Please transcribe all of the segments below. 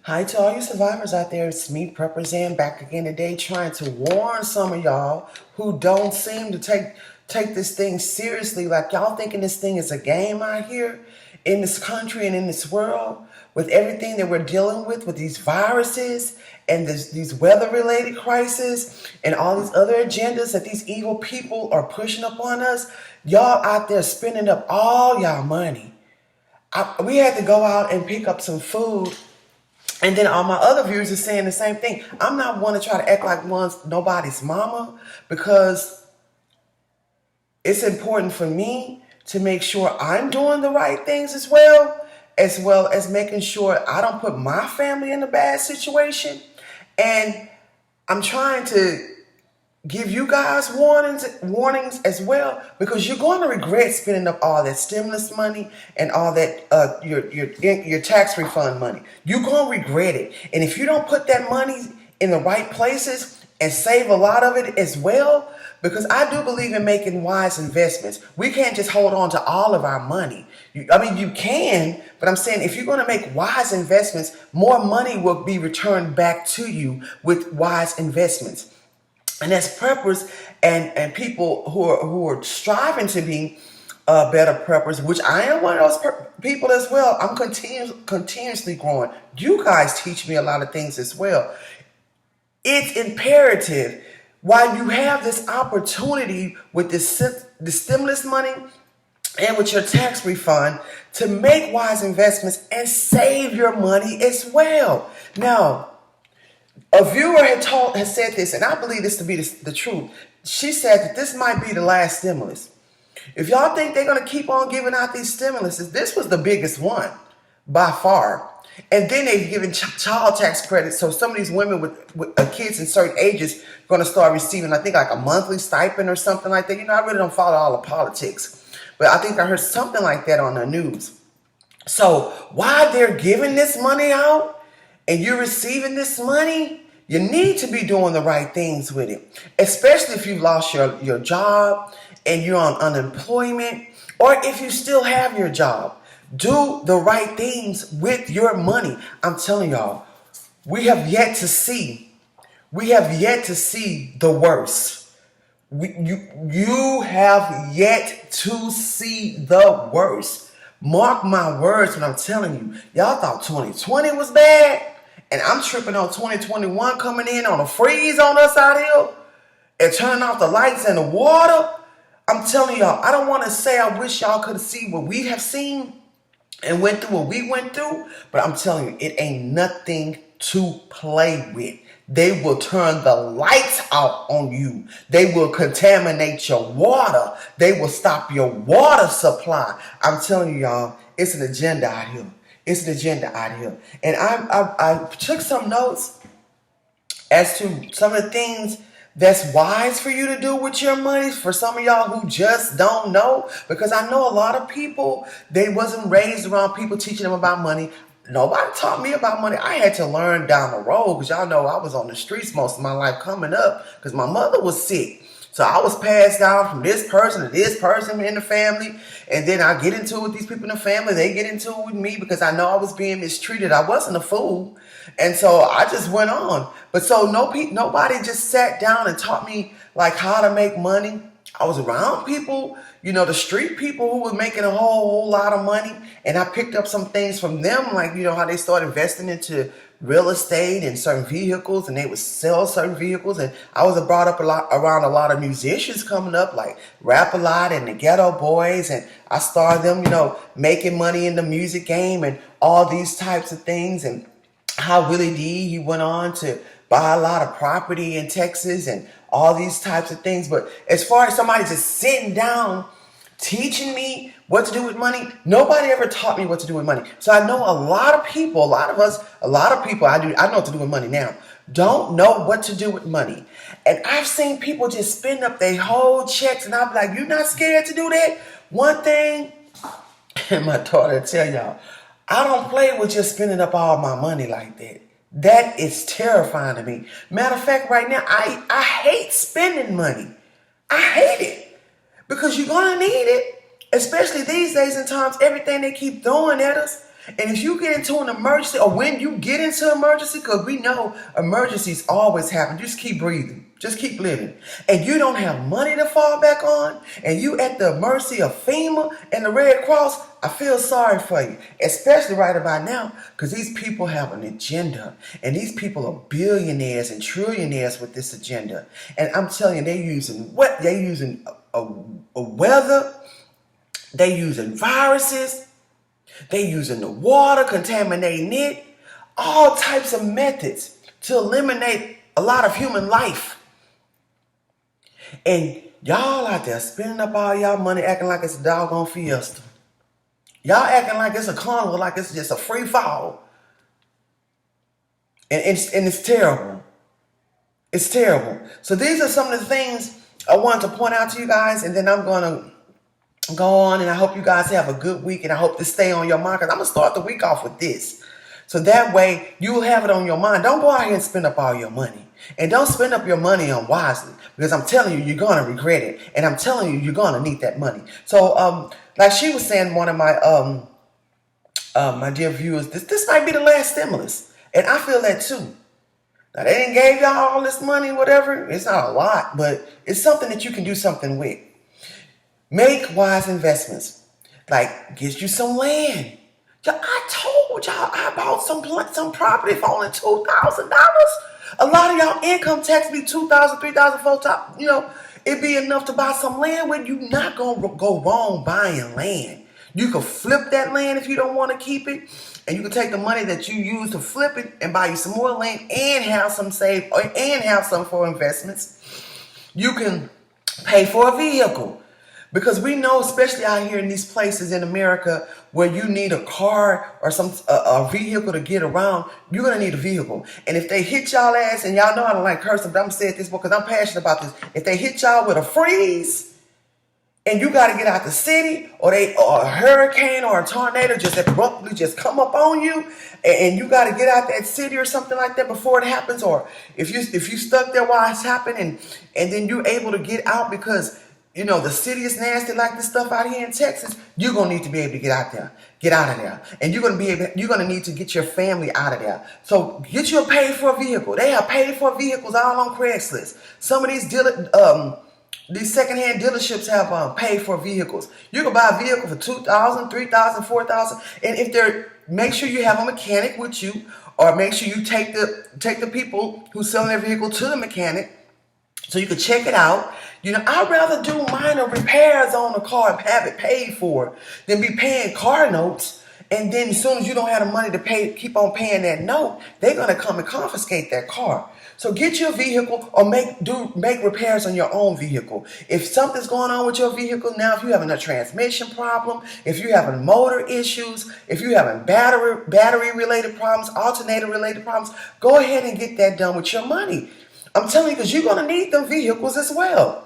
Hi to all you survivors out there. It's me, Preppers back again today, trying to warn some of y'all who don't seem to take this thing seriously. Like y'all thinking this thing is a game out here in this country and in this world with everything that we're dealing with these viruses and these weather-related crises and all these other agendas that these evil people are pushing upon us. Y'all out there spending up all y'all money. We had to go out and pick up some food, and then all my other viewers are saying the same thing. I'm not one to try to act like nobody's mama, because it's important for me to make sure I'm doing the right things as well as making sure I don't put my family in a bad situation. And I'm trying to give you guys warnings as well, because you're going to regret spending up all that stimulus money and all that your tax refund money. You're going to regret it. And if you don't put that money in the right places and save a lot of it as well, because I do believe in making wise investments. We can't just hold on to all of our money. You can, but I'm saying if you're going to make wise investments, more money will be returned back to you with wise investments. And as preppers and people who are striving to be better preppers, which I am one of those people as well. I'm continuously growing. You guys teach me a lot of things as well. It's imperative, while you have this opportunity with the stimulus money and with your tax refund, to make wise investments and save your money as well. Now, a viewer has said this, and I believe this to be the truth. She said that this might be the last stimulus. If y'all think they're going to keep on giving out these stimuluses, this was the biggest one by far. And then they've given child tax credits. So some of these women with kids in certain ages are going to start receiving, I think, like a monthly stipend or something like that. I really don't follow all the politics, but I think I heard something like that on the news. So while they're giving this money out, and you're receiving this money, you need to be doing the right things with it. Especially if you lost your job and you're on unemployment, or if you still have your job. Do the right things with your money. I'm telling y'all, we have yet to see the worst. You have yet to see the worst. Mark my words when I'm telling you. Y'all thought 2020 was bad, and I'm tripping on 2021 coming in on a freeze on us out here and turning off the lights and the water. I'm telling y'all, I don't want to say I wish y'all could see what we have seen and went through what we went through, but I'm telling you, it ain't nothing to play with. They will turn the lights out on you. They will contaminate your water. They will stop your water supply. I'm telling you, y'all, it's an agenda out here. It's an agenda out here. And I took some notes as to some of the things that's wise for you to do with your money, for some of y'all who just don't know. Because I know a lot of people, they wasn't raised around people teaching them about money. Nobody taught me about money. I had to learn down the road, because y'all know I was on the streets most of my life coming up because my mother was sick. So I was passed down from this person to this person in the family. And then I get into it with these people in the family. They get into it with me because I know I was being mistreated. I wasn't a fool. And so I just went on. But so nobody just sat down and taught me like how to make money. I was around people, the street people who were making a whole lot of money. And I picked up some things from them, like, how they started investing into real estate and certain vehicles, and they would sell certain vehicles. And I was brought up around a lot of musicians coming up, like Rap A Lot and the Ghetto Boys. And I started them, making money in the music game and all these types of things. And how Willie D, he went on to buy a lot of property in Texas and all these types of things. But as far as somebody just sitting down teaching me what to do with money, nobody ever taught me what to do with money. So I know a lot of people I know what to do with money now, don't know what to do with money. And I've seen people just spend up their whole checks, and I'll be like, you're not scared to do that? One thing, and my daughter tell y'all, I don't play with just spending up all my money like that. That is terrifying to me. Matter of fact, right now, I hate spending money. I hate it, because you're going to need it, especially these days and times, everything they keep throwing at us. And if you get into an emergency, or when you get into an emergency, because we know emergencies always happen, just keep breathing. Just keep living. And you don't have money to fall back on, and you at the mercy of FEMA and the Red Cross, I feel sorry for you, especially right about now, because these people have an agenda, and these people are billionaires and trillionaires with this agenda. And I'm telling you, they're using what? They're using a weather, they're using viruses, they're using the water, contaminating it, all types of methods to eliminate a lot of human life. And y'all out there spending up all y'all money acting like it's a doggone fiesta. Y'all acting like it's a carnival, like it's just a free fall. And it's terrible. It's terrible. So these are some of the things I wanted to point out to you guys, and then I'm going to go on, and I hope you guys have a good week, and I hope to stay on your mind, because I'm going to start the week off with this. So that way you will have it on your mind. Don't go out here and spend up all your money. And don't spend up your money unwisely, because I'm telling you, you're going to regret it. And I'm telling you, you're going to need that money. So like she was saying, one of my my dear viewers, this might be the last stimulus. And I feel that too. Now, they didn't give y'all all this money, whatever. It's not a lot, but it's something that you can do something with. Make wise investments. Like, get you some land. I told y'all I bought some property for only $2,000. A lot of y'all income tax be $2,000, $3,000, $4,000. It'd be enough to buy some land where you're not going to go wrong buying land. You can flip that land if you don't want to keep it. And you can take the money that you use to flip it and buy you some more land and have some saved and have some for investments. You can pay for a vehicle. Because we know, especially out here in these places in America where you need a car or a vehicle to get around, you're going to need a vehicle. And if they hit y'all ass, and y'all know I don't like cursing, but I'm saying this because I'm passionate about this. If they hit y'all with a freeze and you got to get out the city, or a hurricane or a tornado just abruptly just come up on you, and you got to get out that city or something like that before it happens, or if you stuck there while it's happening, and then you're able to get out because the city is nasty like this stuff out here in Texas, you're going to need to be able to get out of there. And you're going to need to get your family out of there. So get you a paid for vehicle. They have paid for vehicles all on Craigslist. Some of these secondhand dealerships have paid for vehicles. You can buy a vehicle for $2,000, $3,000, $4,000. And make sure you have a mechanic with you, or make sure you take the people who selling their vehicle to the mechanic so you can check it out. I'd rather do minor repairs on a car and have it paid for than be paying car notes. And then as soon as you don't have the money to keep on paying that note, they're going to come and confiscate that car. So get your vehicle, or make repairs on your own vehicle. If something's going on with your vehicle now, if you're having a transmission problem, if you're having motor issues, if you're having battery related problems, alternator related problems, go ahead and get that done with your money. I'm telling you, because you're going to need them vehicles as well.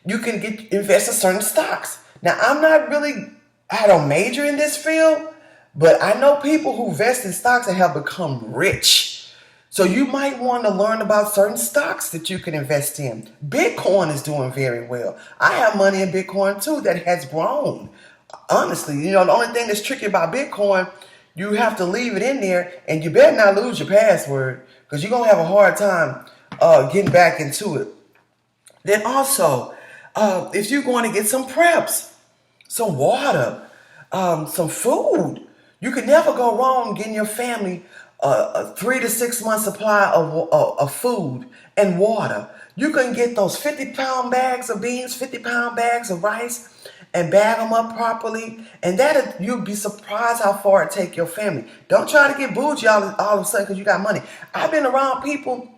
You can invest in certain stocks. Now, I don't major in this field, but I know people who invest in stocks and have become rich. So you might want to learn about certain stocks that you can invest in. Bitcoin is doing very well. I have money in Bitcoin too that has grown. Honestly, the only thing that's tricky about Bitcoin, you have to leave it in there, and you better not lose your password, because you're going to have a hard time getting back into it. Then also, if you're going to get some preps, some water, some food, you can never go wrong getting your family a 3 to 6 month supply of food and water. You can get those 50-pound bags of beans, 50-pound bags of rice, and bag them up properly. And you'll be surprised how far it take your family. Don't try to get bougie all of a sudden because you got money. I've been around people,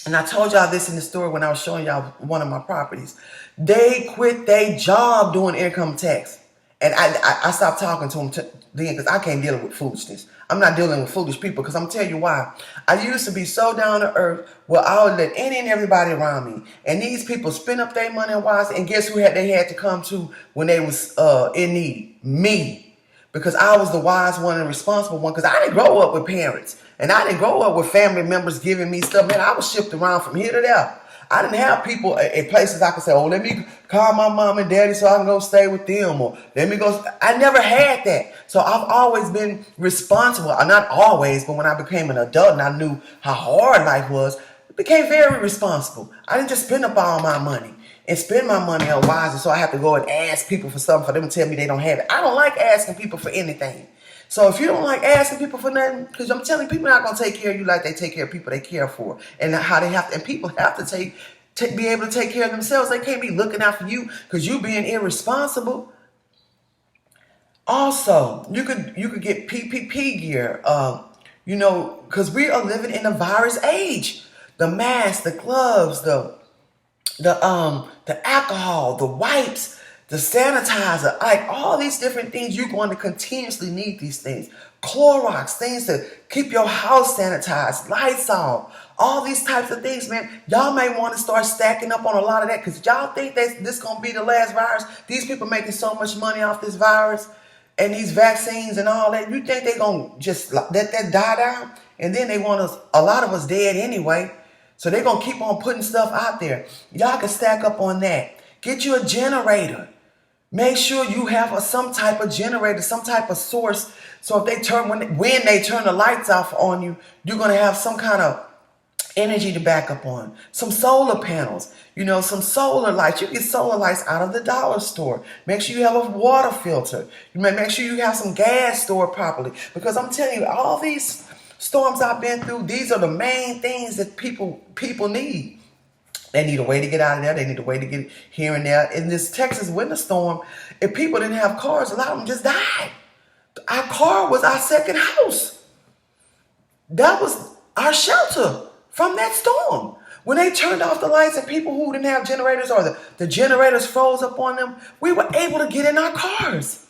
and I told y'all this in the story when I was showing y'all one of my properties. They quit their job doing income tax. And I stopped talking to them then, because I can't deal with foolishness. I'm not dealing with foolish people, because I'm going to tell you why. I used to be so down to earth where I would let any and everybody around me. And these people spend up their money wisely. And guess who they had to come to when they was in need? Me. Because I was the wise one and responsible one. Because I didn't grow up with parents. And I didn't grow up with family members giving me stuff. Man, I was shipped around from here to there. I didn't have people at places I could say, oh, let me call my mom and daddy so I can go stay with them, or let me go. I never had that. So I've always been responsible. Not always, but when I became an adult and I knew how hard life was, I became very responsible. I didn't just spend up all my money and spend my money unwisely, so I have to go and ask people for something for them to tell me they don't have it. I don't like asking people for anything. So if you don't like asking people for nothing, because I'm telling you, people are not going to take care of you like they take care of people they care for, and how they have to, and people have to be able to take care of themselves. They can't be looking out for you because you being irresponsible. Also, you could get PPP gear, because we are living in a virus age. The masks, the gloves, the alcohol, the wipes, the sanitizer, like all these different things. You're going to continuously need these things. Clorox, things to keep your house sanitized, Lysol, all these types of things, man. Y'all may want to start stacking up on a lot of that, because y'all think that this going to be the last virus. These people making so much money off this virus and these vaccines and all that. You think they going to just let that die down? And then they want us, a lot of us dead anyway. So they're going to keep on putting stuff out there. Y'all can stack up on that. Get you a generator. Make sure you have some type of generator, some type of source. So if they turn, when they turn the lights off on you, you're going to have some kind of energy to back up on. Some solar panels, some solar lights. You get solar lights out of the dollar store. Make sure you have a water filter. Make sure you have some gas stored properly. Because I'm telling you, all these storms I've been through, these are the main things that people need. They need a way to get out of there. They need a way to get here and there. In this Texas winter storm, if people didn't have cars, a lot of them just died. Our car was our second house. That was our shelter from that storm. When they turned off the lights and people who didn't have generators, or the generators froze up on them, we were able to get in our cars.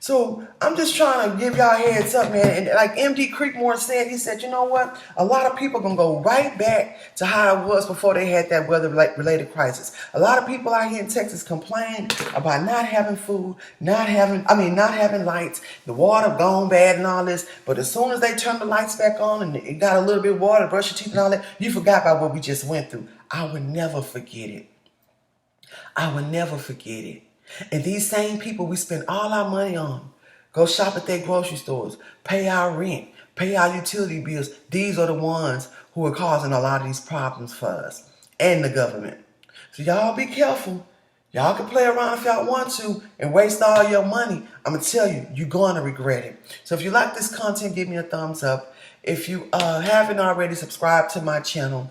So I'm just trying to give y'all a heads up, man. And like MD Creekmore said, he said, you know what? A lot of people are going to go right back to how it was before they had that weather-related crisis. A lot of people out here in Texas complain about not having food, not having lights, the water gone bad and all this. But as soon as they turn the lights back on and it got a little bit of water, brush your teeth and all that, you forgot about what we just went through. I would never forget it. I would never forget it. And these same people we spend all our money on, go shop at their grocery stores, pay our rent, pay our utility bills. These are the ones who are causing a lot of these problems for us and the government. So y'all be careful. Y'all can play around if y'all want to and waste all your money. I'm going to tell you, you're going to regret it. So if you like this content, give me a thumbs up. If you haven't already subscribed to my channel,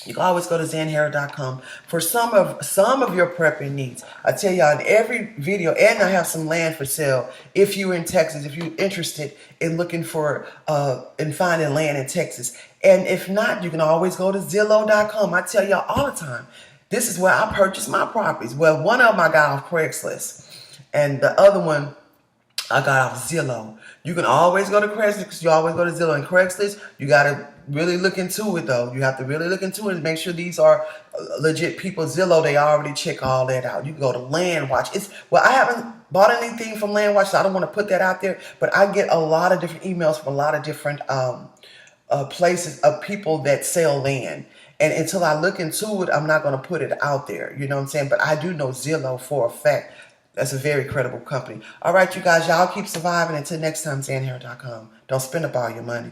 you can always go to zanharrold.com for some of your prepping needs. I tell y'all in every video, and I have some land for sale. If you're in Texas, if you're interested in looking for and finding land in Texas, and if not, you can always go to Zillow.com. I tell y'all all the time, this is where I purchase my properties. Well, one of them I got off Craigslist, and the other one I got off Zillow. You can always go to Craigslist, because you always go to Zillow. And Craigslist, you got to really look into it, though. You have to really look into it and make sure these are legit people. Zillow, they already check all that out. You can go to LandWatch. I haven't bought anything from LandWatch, so I don't want to put that out there. But I get a lot of different emails from a lot of different places of people that sell land. And until I look into it, I'm not going to put it out there. You know what I'm saying? But I do know Zillow for a fact. That's a very credible company. All right, you guys, y'all keep surviving. Until next time, zanharrold.com. Don't spend up all your money.